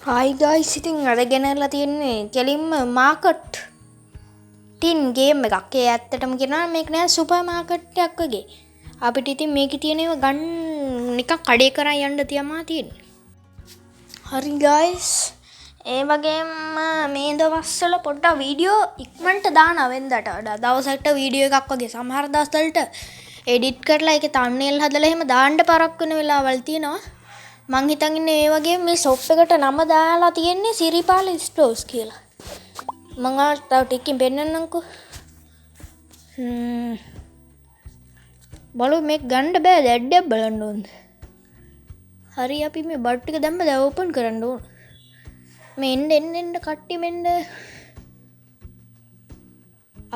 Hi guys, ඉතින් අද ගෙනල්ලා තියෙන්නේ කෙලින්ම මාකට් ටින් ගේම් එකක්. ඒ ඇත්තටම කියනවා මේක නෑ සුපර් මාකට් එකක් වගේ. අපිට ඉතින් මේකේ තියෙනව ගන්න නිකන් කඩේ කරන් යන්න තියමා තියෙන්නේ. හරි guys. ඒ වගේම මේ දවස්වල පොඩ්ඩක් වීඩියෝ ඉක්මනට දානවා වෙනදට වඩා. දවසකට වීඩියෝ එකක් වගේ සමහර දවස්වලට එඩිට් කරලා ඒකේ thumbnail හදලා එහෙම දාන්න පරක් වෙන වෙලාවල් තියෙනවා. මං හිතන් ඉන්නේ ඒ වගේ මේ ෂොප් එකට නම දාලා තියෙන්නේ සිරිපාල ස්ටෝර්ස් කියලා. මං ආ තව ටිකකින් පෙන්නන්නම්කෝ. බලු මේක ගන්න බෑ දැඩ්ඩක් බලන්න ඕනද. හරි අපි මේ බට් ටික දැම්ම දැන් ඕපන් කරන්න ඕන. මේ එන්න කට්ටි මෙන්න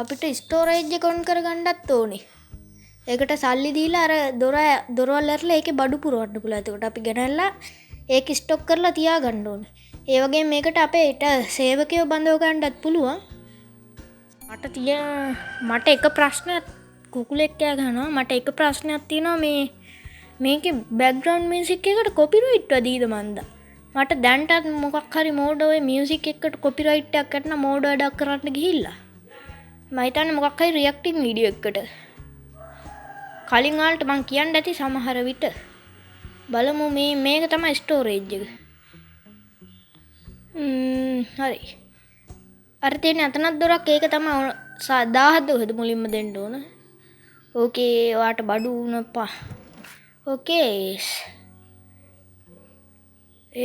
අපිට ස්ටෝරේජ් එක ඔන් කරගන්නත් ඕනේ. ඒකට සල්ලි දීලා අර දොරවල් ඇරලා ඒකේ බඩු පුරවන්න පුළුවන්. එතකොට අපි ගෙනල්ලා ඒක ස්ටොක් කරලා තියාගන්න ඕනේ. ඒ වගේම මේකට අපේට සේවකයෝ බඳව ගන්නත් පුළුවන්. මට එක ප්‍රශ්නයක් කුකුලෙක් කෑ ගහනවා. මට එක ප්‍රශ්නයක් තියෙනවා මේකේ බෑග්ග්‍රවුන්ඩ් මියුසික් එකට කොපිරයිට් වදීද මන්දා. මට දැන්ටත් මොකක් හරි මෝඩ් ඔය මියුසික් එකට කොපිරයිට් එකක් ගන්න මෝඩ් වැඩක් කරන්න ගිහිල්ලා. මම හිතන්නේ මොකක් හරි රියැක්ටින් වීඩියෝ එකකට කලින් වලට මං කියන්න ඇති සමහර විට. බලමු මේක තමයි ස්ටෝරේජ් එක. හරි. අර තියෙන අතනක් දොරක් ඒක තමයි 17 මුලින්ම දෙන්න ඕන. ඕකේ ඔයාට බඩු උනපා. ඕකේ.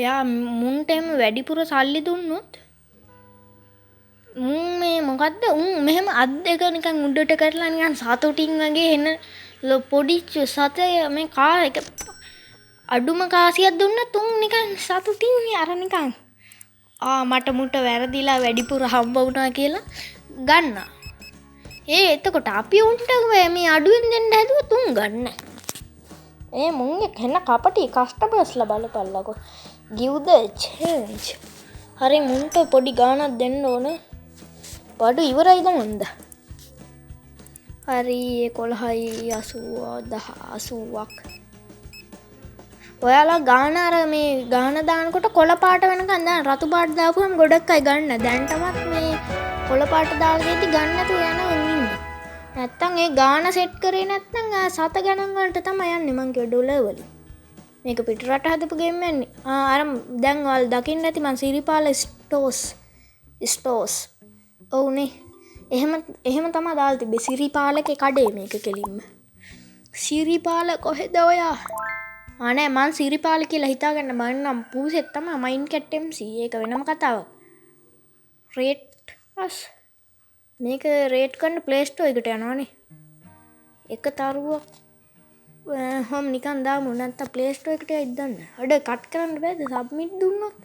එයා මුන්ට එම වැඩිපුර සල්ලි දුන්නොත් මේ මොකද්ද මෙහෙම අත් දෙක නිකන් උඩට කරලා නිකන් සතුටින් වගේ එන පොඩි සතය මේ කා එක අඩුම කාසියක් දුන්නත් නිකන් සතුටින් අර නිකන් මට මුට වැරදිලා වැඩිපුර හම්බ වුණා කියලා ගන්න. එතකොට අපි උන්ට මේ අඩුවෙන් දෙන්න හැදුවොත් ගන්න. මුන්ගේ කෙන කපටි කස්ටමර්ස්ලා බලපල්ලකෝ. give the change. හරි මුන්ට පොඩි ගාණක් දෙන්න ඕන. බඩු ඉවරයිද මොන්ද? හරි 11යි 80 80ක්. ඔයාලා ගාන අර මේ ගාන දානකොට කොළ පාට වෙනකන් දාන්න. රතු පාට දාපුවම ගොඩක් අය ගන්න. දැන්ටමත් මේ කොළ පාට දාලා දෙද්දි ගන්න නැතුව යනවා ඉන්න. නැත්තම් ඒ ගාන සෙට් කරේ නැත්නම් සත ගණන් වලට තමයි යන්නේ මං කිය ඩොලර් වලින්. මේක පිටරට හදපු ගේම් යන්නේ. අර දැන් ඔයාලා දකින්න ඇති මං සිරිපාල ස්ටෝර්ස්. ඔව්නේ. එහෙම තමයි දාලා තිබ්බේ සිරිපාලගේ කඩේ මේක කෙලින්ම. සිරිපාල කොහෙද ඔයා? නෑ මං සිරිපාල කියලා හිතාගන්න මන්නම් පූසෙත් තමයි මයින් කැට් MC. ඒක වෙනම කතාවක්. රේට් අස් මේක රේට් කරන්න ප්ලේ ස්ටෝර් එකට යනවානේ. එක තරුවක් හොම් නිකන් දාමු නැත්නම් ප්ලේ ස්ටෝර් එකට යයිද දන්න. අඩ කට් කරන්න බෑද සබ්මිට් දුන්නොත්?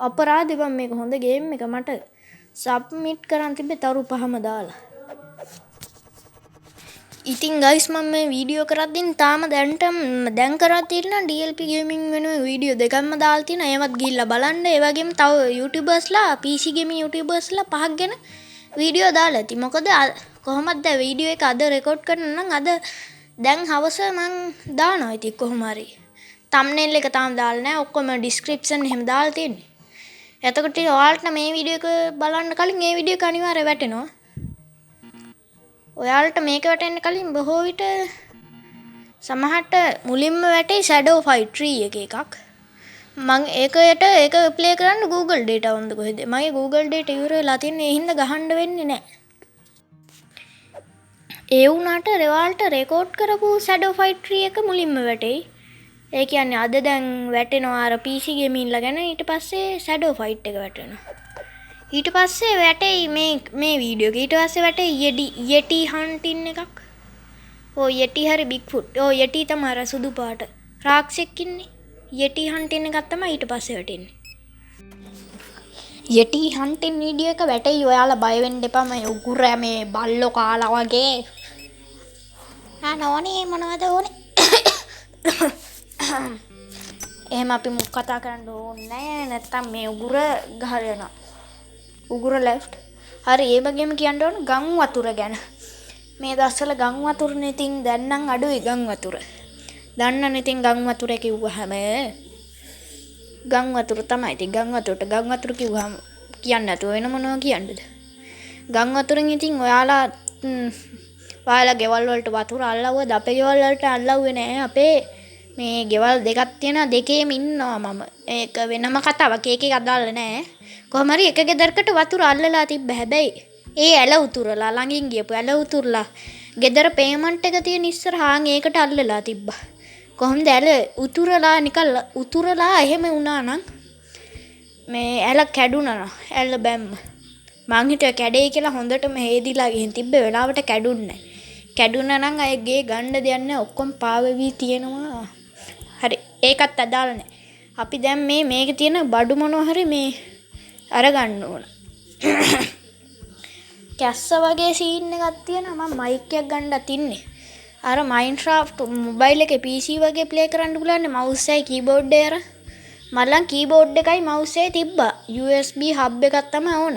අපරාධෙ බං මේක හොඳ ගේම් එක මට සබ්මිට් කරන් තිබ්බේ තරු 5ම දාලා. ඉතින් ගයිස් මම මේ වීඩියෝ කරද්දී තාම දැන් කරලා තියෙන DLP ගේමින් වෙන වීඩියෝ දෙකක්ම දාලා තියෙනවා. ඒවත් ගිහිල්ලා බලන්න. ඒ වගේම තව YouTubersලා PC ගේමින් YouTubersලා පහක් ගැන වීඩියෝ දාලා ඇති. මොකද කොහොමද දැන් වීඩියෝ එක අද රෙකෝඩ් කරන්න නම් අද දැන් හවස මං දානවා ඉතින් කොහොම හරි. thumbnail එක තාම දාලා නැහැ. ඔක්කොම description එහෙම දාලා තියෙන්නේ. එතකොට ඔයාලට මේ වීඩියෝ එක බලන්න කලින් මේ වීඩියෝ එක අනිවාර්යයෙන් වැටෙනවා. ඔයාලට මේක වැටෙන්න කලින් බොහෝ විට සමහරට මුලින්ම වැටේ Shadow Fight 3 එකක්. මම ඒක ප්ලේ කරන්න Google data වුන්ද කොහෙද? මගේ Google data ඉවර වෙලා තියෙන්නේ. ඒ හින්දා ගහන්න වෙන්නේ නැහැ. ඒ වුණාට ඔයාලට රෙකෝඩ් කරපු Shadow Fight 3 එක මුලින්ම වැටෙයි. ඒ කියන්නේ අද දැන් වැටෙනවා අර PC ගේමින්ලා ගැන. ඊට පස්සේ Shadow Fight එක වැටෙනවා. ඊට පස්සේ වැටෙයි මේ වීඩියෝ එක. ඊට පස්සේ වැටෙයි Yeti hunting එකක්. Yeti හරි Bigfoot. Yeti තමයි අර සුදු පාට රාක්ෂෙක් ඉන්නේ. Yeti hunting එකක් තමයි ඊට පස්සේ වැටෙන්නේ. Yeti hunting වීඩියෝ එක වැටෙයි. ඔයාලා බය වෙන්න එපා. මේ උගුර මේ බල්ලෝ කාලා වගේ. නෝනේ මොනවද ඕනේ? එහෙම අපි මුක් කතා කරන්න ඕනේ නැහැ. නැත්තම් මේ උගුර ගහලා උගුර ලෙෆ්ට්. හරි ඒ වගේම කියන්න ඕන ගම් වතුර ගැන. මේ දවස්වල ගම් වතුරනේ ඉතින් දැන් නම් අඩුයි ගම් වතුර. දන්නනේ ඉතින් ගම් වතුර කිව්වහම ගම් වතුර තමයි. ඉතින් ගම් වතුර කිව්වහම කියන්න නැතුව වෙන මොනවා කියන්නද? ගම් වතුරෙන් ඉතින් ඔයාලා ගෙවල් වලට වතුර අල්ලවුවද? අපේ ගෙවල් වලට අල්ලවුවේ නෑ. අපේ මේ ගෙවල් දෙකක් තියෙනවා, දෙකේම ඉන්නවා මම. ඒක වෙනම කතාවක්. ඒකේ අදාළ නෑ. කොහොම හරි එක ගෙදරකට වතුර අල්ලලා තිබ්බ. හැබැයි ඒ ඇල උතුරලා ළඟින් ගියපු ඇල උතුරලා ගෙදර පේමන්ට් එක තියෙන ඉස්සරහාන් ඒකට අල්ලලා තිබ්බා. කොහොමද ඇල උතුරලා නිකන් උතුරලා එහෙම වුණා නම් මේ ඇල කැඩුනා. ඇල බැම්ම මං හිතුවා කැඩෙයි කියලා. හොඳටම හේදිලා ගිහින් තිබ්බ වෙලාවට කැඩුන්නේ නැහැ. කැඩුනා නම් අය ගේ ගන්න දෙයක් නැහැ. ඔක්කොම පාවෙවි තියෙනවා. හරි ඒකත් අදාළ නැහැ. අපි දැන් මේකේ තියෙන බඩු මොනවා හරි මේ අරගන්න ඕන. කැස්ස වගේ සීන් එකක් තියෙනවා. මම මයික් එකක් ගන්නත් ඉන්නේ. අර මයින්ක්‍රාෆ්ට් මොබයිල් එකේ PC වගේ ප්ලේ කරන්න පුළුවන් නේ මවුස් එකයි කීබෝඩ් එක අර. මල්ලන් කීබෝඩ් එකයි මවුස් එකයි තිබ්බා. USB හබ් එකක් තමයි ඕන.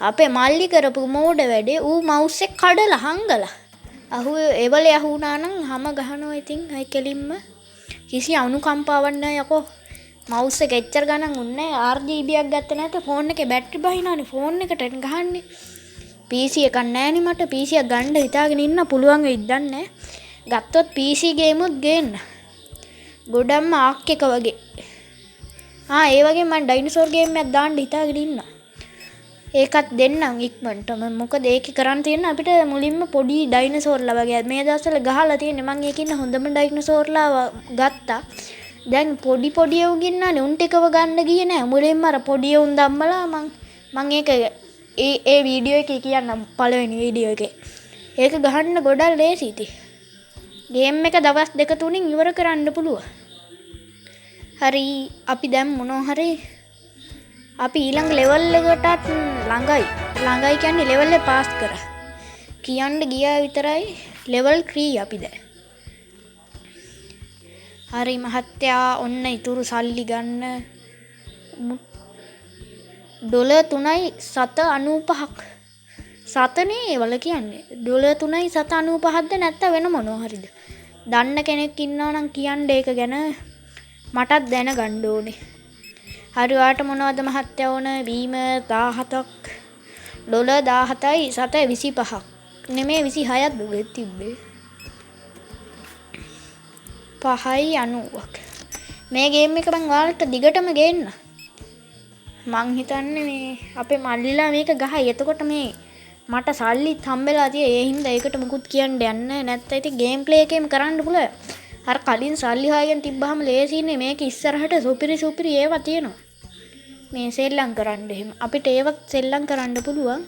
අපේ මල්ලි කරපු මෝඩ වැඩේ ඌ මවුස් එක කඩලා හංගලා. ඒවලේ අහුණා නම් හැම ගහනවා. ඉතින් අය කෙලින්ම කිසි අනුකම්පාවක් නැහැ යකෝ. මවුස් එක එච්චර ගණන් උන්නේ RGB එකක් ගත්තේ නැත්නම් ෆෝන් එකේ බැටරි බහිනවනේ. ෆෝන් එකට ගහන්නේ. PC එකක් නැහැනේ මට. PC එක ගන්න හිතාගෙන ඉන්න පුළුවන් වෙයිද දන්නේ. ගත්තොත් PC ගේමුත් ගේන්න. ගොඩක්ම ආක් එක වගේ. ඒ වගේ මම ඩයිනසෝර් ගේම් එකක් දාන්න හිතාගෙන ඉන්නවා. ඒකත් දෙන්නම් ඉක්මනටම. මොකද ඒකේ කරන් තියෙන අපිට මුලින්ම පොඩි ඩයිනසෝර්ලා වගේ මේ දවස්වල ගහලා තියෙන්නේ. මම ඒකේ ඉන්න හොඳම ඩයිනසෝර්ලා ගත්තා. දැන් පොඩි එවු ගින්නානේ. උන් ටිකව ගන්න ගියේ නෑ. මුලින්ම අර පොඩි එවුන් ධම්මලා මම ඒක ඒ වීඩියෝ එකේ කියන්නම් පළවෙනි වීඩියෝ එකේ. ඒක ගහන්න ගොඩක් ලේසි ඉතින්. ගේම් එක දවස් 2-3න් ඉවර කරන්න පුළුවන්. හරි අපි දැන් මොනවා හරි අපි ඊළඟ ලෙවල් එකටත් ළඟයි කියන්නේ ලෙවල් එක පාස් කරා. කියන්න ගියා විතරයි ලෙවල් 3 අපි දැන්. හරි මහත්තයා ඔන්න ඉතුරු සල්ලි ගන්න $3.95ක්. සතනේ වල කියන්නේ $3.95ක්ද නැත්නම් වෙන මොනවා හරිද? දන්න කෙනෙක් ඉන්නවා නම් කියන්න ඒක ගැන. මටත් දැනගන්න ඕනේ. හරි ඔයාට මොනවද මහත්තයා ඕන? බීම 17ක්. $17යි 7.25ක්. නෙමෙයි 26ක් දුගෙත් තිබ්බේ. 5.90ක්. මේ ගේම් එක මං ඔයාලට දිගටම ගේන්න. මං හිතන්නේ මේ අපේ මල්ලිලා මේක ගහයි. එතකොට මේ මට සල්ලිත් හම්බෙලා තියෙයි. ඒ හින්දා ඒකට මුකුත් කියන්න යන්නේ නැත්නම් ඉතින් ගේම් ප්ලේ එකේම කරන්න පුළුවන්. අර කලින් සල්ලි හොයගෙන තිබ්බහම ලේසියිනේ. මේක ඉස්සරහට සුපිරි ඒවා තියෙනවා. මේ සෙල්ලම් කරන්න එහෙම. අපිට ඒවත් සෙල්ලම් කරන්න පුළුවන්.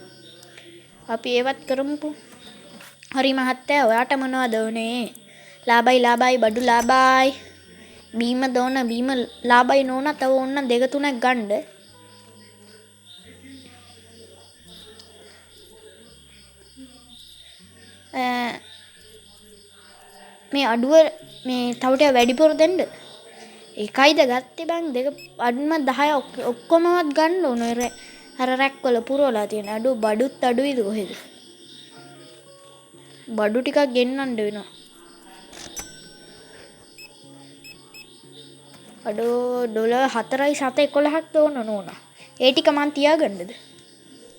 අපි ඒවත් කරමුකෝ. හරි මහත්තයා ඔයාට මොනවද ඕනේ? ලාභයි බඩු ලාභයි. බීම දෝන බීම ලාභයි නෝන තව ඕන්න 2-3ක් ගන්න. මේ අඩුව මේ තව ටික වැඩිපුර දෙන්න. එකයිද ගත්තේ බං? දෙක අඩුම 10 ඔක්කොමවත් ගන්න ඕන. අර රැක් වල පුරවලා තියෙන බඩුත් අඩුයිද කොහෙද? බඩු ටිකක් ගෙන්නන්න වෙනවා. $4.711ක් ඕන නෝනා. ඒ ටික මං තියාගන්නද?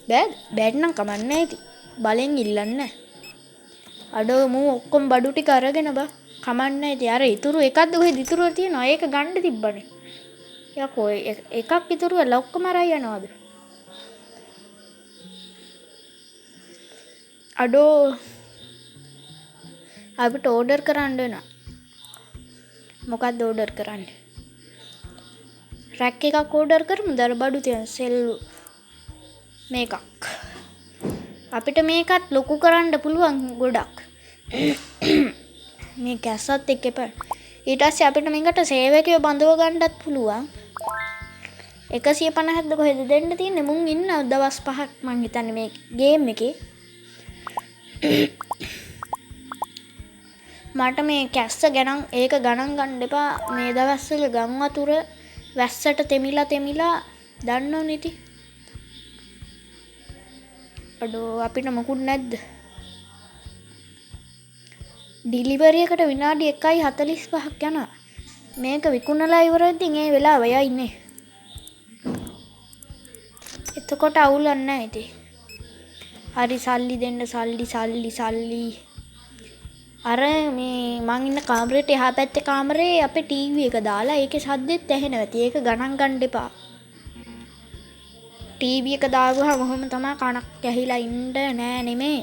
බෑද නම් කමන්නේ ඉතින්. බලෙන් ඉල්ලන්නේ. මූ ඔක්කොම බඩු ටික අරගෙන බා. කමන්නේ ඉතින්. අර ඉතුරු එකක්ද කොහෙද ඉතුරු තියෙනවා? ඒක ගන්න තිබ්බනේ. යකෝ එකක් ඉතුරු වෙලා ඔක්කොම අරයි යනවාද? අපිට ඕඩර් කරන්න වෙනවා. මොකක්ද ඕඩර් කරන්නේ? රැක් එකක් ඕඩර් කරමුද? අර බඩු තියෙන සෙල් මේකක්. අපිට මේකත් ලොකු කරන්න පුළුවන් ගොඩක්. මේ කැස්සත් එක්ක එපා. ඊට පස්සේ අපිට මේකට සේවකයෝ බඳව ගන්නත් පුළුවන්. 150ක්ද කොහෙද දෙන්න තියෙන්නේ? මුන් ඉන්න දවස් 5ක් මං හිතන්නේ මේ ගේම් එකේ. මට මේ කැස්ස ගණන් ගන්න එපා. මේ දවස්වල ගම් වතුර වැස්සට තෙමිලා දන්නවනේ ඉතින්. අපිට මොකුත් නැද්ද? ඩිලිවරි එකට විනාඩි 1.45ක් යනවා. මේක විකුණලා ඉවර වෙද්දී ඒ වෙලාව යයිනේ. එතකොට අවුලක් නැහැ ඉතින්. හරි සල්ලි දෙන්න සල්ලි. අර මේ මං ඉන්න කාමරේට එහා පැත්තේ කාමරේ අපේ ටීවී එක දාලා ඒකේ සද්දෙත් ඇහෙනවා. ඉතින් ඒක ගණන් ගන්න එපා. ටීවී එක දාගුවාම ඔහොම තමයි කනක් ඇහිලා ඉන්න නෑ නෙමේ.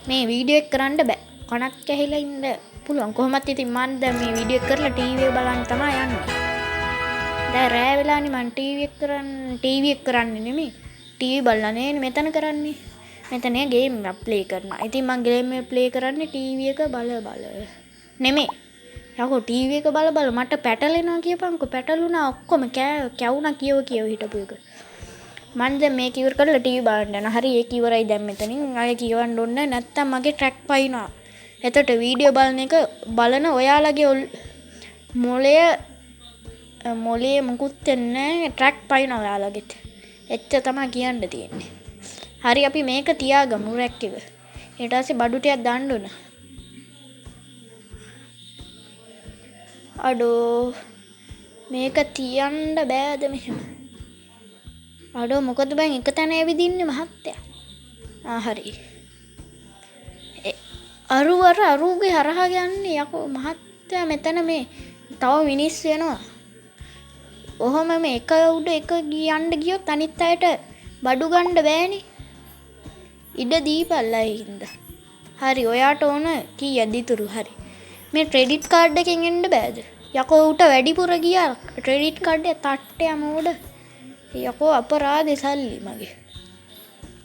මේ වීඩියෝ එක කරන්න බෑ. කනක් ඇහිලා ඉන්න පුළුවන්. කොහොමත් ඉතින් මම දැන් මේ වීඩියෝ එක කරලා ටීවී එක බලන්න තමයි යන්නේ. දැන් රෑ වෙලානේ මම ටීවී එක කරන්නේ නෙමේ. ටීවී බලලා නේ මෙතන කරන්නේ. මෙතන ගේම් එක ප්ලේ කරනවා. ඉතින් මම ගේම් එක ප්ලේ කරන්නේ ටීවී එක බල නෙමේ. යකෝ ටීවී එක බල මට පැටලෙනවා කියපන්කෝ. පැටලුණා ඔක්කොම කැවුණා කියව හිටපු එක. මම දැන් මේක ඉවර කරලා ටීවී බලන්න යනවා. හරි ඒක ඉවරයි දැන් මෙතනින්. ආයෙ කියවන්න ඕනේ නැත්තම් මගේ ට්‍රැක් පයින්නවා. එතකොට වීඩියෝ බලන ඔයාලගේ මොලේ මුකුත් වෙන්නේ ට්‍රැක් පයින්නවා ඔයාලගෙත්. එච්චර තමයි කියන්න තියෙන්නේ. හරි අපි මේක තියාගමු රැක් එක. ඊට පස්සේ බඩු ටිකක් දාන්න ඕන. අඩෝ මේක තියන්න බෑද මෙහෙම? අඩෝ මොකද බං එක තැන ඇවිදින්නේ මහත්තයා. හරි. අරුගේ හරහා යන්නේ යකෝ මහත්තයා මෙතන මේ තව මිනිස්සු වෙනවා. ඔහොම මේ එක උඩ එක යන්න ගියොත් අනිත් අයට බඩු ගන්න බෑනේ. ඉඩ දීපල්ලා හින්දා. හරි ඔයාට ඕන කීයද ඉතුරු හරි. මේ ක්‍රෙඩිට් කාඩ් එකෙන් එන්න බෑද? යකෝ උට වැඩිපුර ගියා ක්‍රෙඩිට් කාඩ් එක තට්ටේ යමෝඩ. යකෝ අපරාධේ සල්ලි මගේ.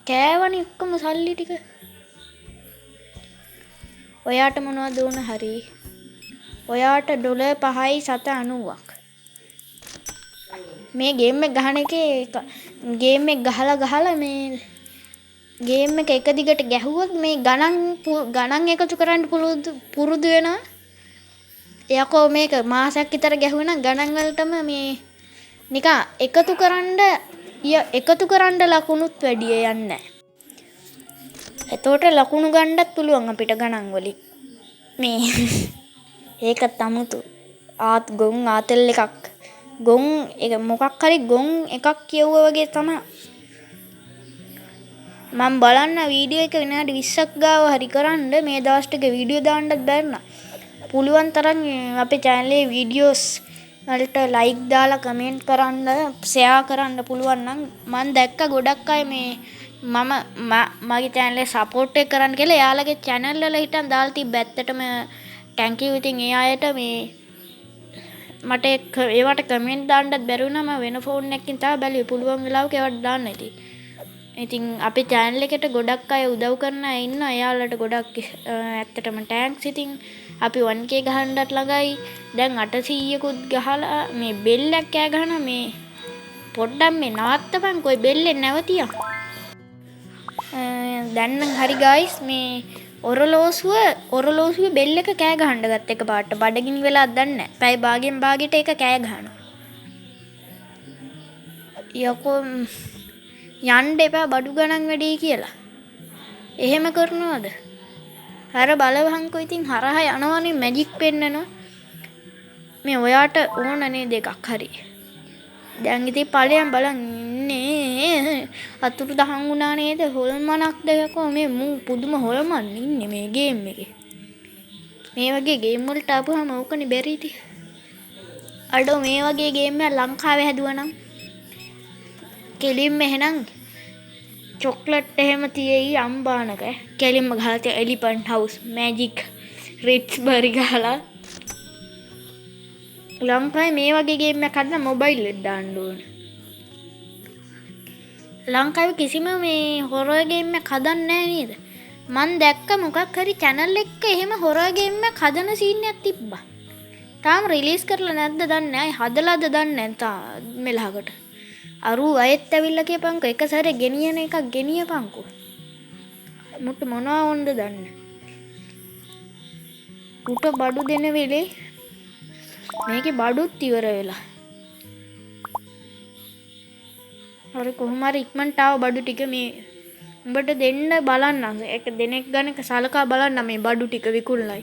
කෑවනේ ඔක්කොම සල්ලි ටික. ඔයාට මොනවද ඕන හරි? ඔයාට $5.90ක්. මේ ගේම් එක ගහන එකේ ගේම් එක ගහලා මේ ගේම් එක එක දිගට ගැහුවොත් මේ ගණන් එකතු කරන්න පුරුදු වෙනවා. යකෝ මේක මාසයක් විතර ගැහුවා නම් ගණන් වලටම මේ නිකන් එකතු කරන්න ලකුණුත් වැඩි යන්නේ නැහැ. එතකොට ලකුණු ගන්නත් පුළුවන් අපිට ගණන් වලින්. මේ ඒක තමුතු ගොන් ආතල් එකක්. ගොන් එක මොකක් හරි ගොන් එකක් කියවුවා වගේ තමයි. මම බලන්න වීඩියෝ එක විනාඩි 20ක් ගාව හරි කරන්න මේ දවස් ටික වීඩියෝ දාන්නත් බැරිනා. පුළුවන් තරම් අපේ channel එකේ වීඩියෝස් වලට ලයික් දාලා කමෙන්ට් කරන්න ෂෙයා කරන්න පුළුවන් නම් මම දැක්ක ගොඩක් අය මේ මගේ channel එක සපෝට් එක කරන්න කියලා එයාලගේ channel වල හිටන් දාලා තිබ්බ. ඇත්තටම thank you. ඉතින් ඒ අයට මේ මට ඒවට කමෙන්ට් දාන්නත් බැරි වුණා. මම වෙන ෆෝන් එකකින් තමයි බැලුවේ. පුළුවන් වෙලාවක ඒවට දාන්න ඉතින් අපේ channel එකට ගොඩක් අය උදව් කරන අය ඉන්නවා. එයාලට ගොඩක් ඇත්තටම thanks. ඉතින් අපි 1k ගහන්නත් ළඟයි. දැන් 800කුත් ගහලා මේ බෙල් එක කෑ ගහනවා. මේ පොඩ්ඩක් මේ නවත්තපන් කොයි බෙල්ලෙන් නැවතියා. දැන් නම් හරි guys මේ ඔරලෝසුවේ බෙල් එක කෑ ගහන්න ගත්ත එකපාරට. බඩගිනි වෙලාද දන්නේ නැහැ. පැය භාගෙන් භාගෙට ඒක කෑ ගහනවා. යකෝ යන්න එපා බඩු ගණන් වැඩි කියලා. එහෙම කරනවද? අර බලවහන්කෝ ඉතින් හරහා යනවනේ මැජික් පෙන්නනවා. මේ ඔයාට ඕන නේද එකක් හරි. දැන් ඉතින් ඵලයන් බලන් ඉන්නේ අතුරුදහන් වුණා නේද? හොල්මනක්ද යකෝ මේ මූ පුදුම හොල්මන් ඉන්නේ මේ ගේම් එකේ. මේ වගේ ගේම් වලට ආපුවම ඕකනේ බැරි ඉතින්. අඩෝ මේ වගේ ගේම් එක ලංකාවේ හැදුවනම් කෙලින්ම එහෙනම් චොක්ලට් එහෙම තියෙයි අම්බානක. කෙලින්ම ගහලා තියෙ එලිෆන්ට් හවුස් මැජික් රිච්බරි ගහලා ලංකාවේ මේ වගේ ගේම් එකක් හදලා මොබයිල් එකට දාන්න ඕන. ලංකාවේ කිසිම මේ හොරර් ගේම් එකක් හදන්නේ නැහැ නේද? මං දැක්ක මොකක් හරි channel එකක එහෙම හොරර් ගේම් එකක් හදන සීන් එකක් තිබ්බා. තාම රිලීස් කරලා නැද්ද දන්නේ නැහැ. හදලාද දන්නේ නැහැ මෙලහකට. අරු අයත් ඇවිල්ලා කියපන්කෝ එක සැරේ ගෙනියන එකක් ගෙනියපන්කෝ. මුට මොනවා වොන්ද දන්නේ. උට බඩු දෙන වෙලේ මේකේ බඩුත් ඉවර වෙලා. හරි කොහොම හරි ඉක්මනට ආව බඩු ටික මේ උඹට දෙන්න බලන්න. ඒක දෙනෙක් ගණක සලකා බලන්න මේ බඩු ටික විකුණලයි.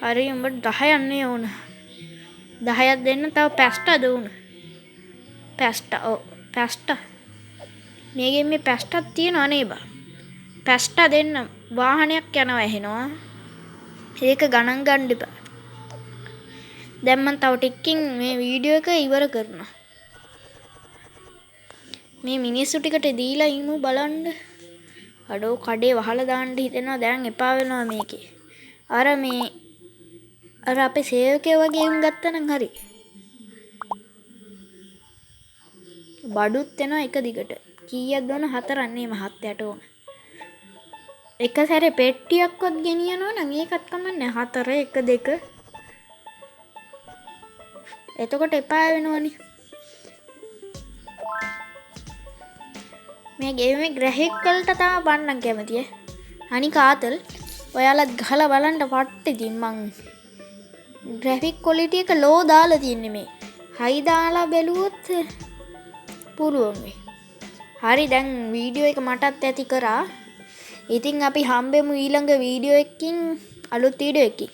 හරි උඹට 10ක් නේ ඕන. 10ක් දෙන්න තව පැස්ටා දුන්න. පැස්ටා මේකේ මේ පැස්ටක් තියෙනවා නේ බා. පැස්ට දෙන්න වාහනයක් යනවා ඇහෙනවා. ඒක ගණන් ගන්න එපා. දැන් මම තව ටිකකින් මේ වීඩියෝ එක ඉවර කරනවා. මේ මිනිස්සු ටිකට දීලා ඉමු බලන්න. අඩෝ කඩේ වහලා දාන්න හිතෙනවා දැන් එපා වෙනවා මේකේ. අර අපේ සේවකයෝ වගේ උන් ගත්තනම් හරි. බඩුත් එනවා එක දිගට. කීයක්ද ඕන 4ක් නේ මහත්තයාට ඕන. එක සැරේ පෙට්ටියක්වත් ගෙනියනවා නම් ඒකත් කමන්නේ 4 1 2. එතකොට එපා වෙනවනේ. මේ ගේමේ ග්‍රැෆික් වලට තමයි බණ්ඩම් කැමතියි. අනික ආතල් ඔයාලත් ගහලා බලන්න පට්ට ඉතින් මං ග්‍රැෆික් ක්වොලිටි එක ලෝ දාලා තියන්නේ මේ. හයි දාලා බැලුවොත් පුළුවන් වෙයි. හරි දැන් වීඩියෝ එක මටත් ඇති කරා. ඉතින් අපි හම්බෙමු ඊළඟ වීඩියෝ එකකින් අලුත් වීඩියෝ එකකින්.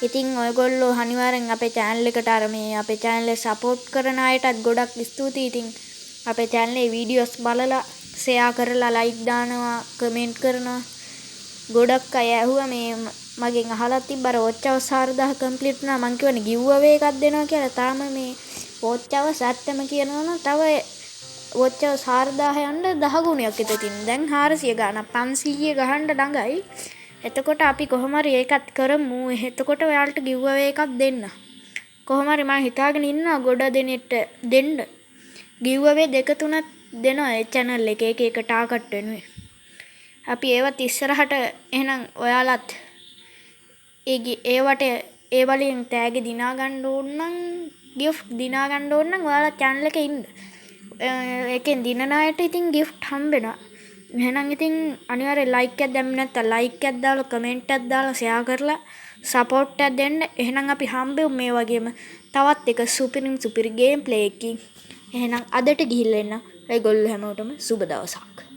ඉතින් ඔයගොල්ලෝ අනිවාර්යෙන් අපේ channel එකට අපේ channel එක support කරන අයටත් ගොඩක් ස්තුතියි. ඉතින් අපේ channel එකේ videos බලලා share කරලා like දානවා comment කරනවා. ගොඩක් අය ඇහුවා මේ මගෙන් අහලා තිබ්බර watch hours 4000 complete වුණා. මං කියවනේ giveaway එකක් දෙනවා කියලා. තාම මේ watch hours ඇත්තම කියනවනම් තව watch hours 4000 යන්න 10 ගුණයක් විතර තියෙනවා. දැන් 400 ගාණක් 500 ගහන්න ළඟයි. එතකොට අපි කොහොම හරි ඒකත් කරමු. එතකොට ඔයාලට giveaway එකක් දෙන්න. කොහොම හරි මම හිතාගෙන ඉන්නවා ගොඩ දෙනෙට දෙන්න. giveaway 2 3ක් දෙනවා ඒ channel එකේ එක target වෙනුවෙන්. අපි ඒවත් ඉස්සරහට එහෙනම් ඔයාලත් ඒ වලින් tag දිනා ගන්න ඕන නම් gift දිනා ගන්න ඕන නම් ඔයාලා channel එකේ ඉන්න. ඒකෙන් දිනන අයට ඉතින් gift හම්බෙනවා. එහෙනම් ඉතින් අනිවාර්යෙන් like එකක් දැම්ම නැත්නම් like එකක් දාලා comment එකක් දාලා share කරලා support එකක් දෙන්න. එහෙනම් අපි හම්බෙමු මේ වගේම තවත් එක සුපිරි game play එකකින්. එහෙනම් අදට ගිහිල්ලා එන්න. ඒගොල්ලෝ හැමෝටම සුබ දවසක්.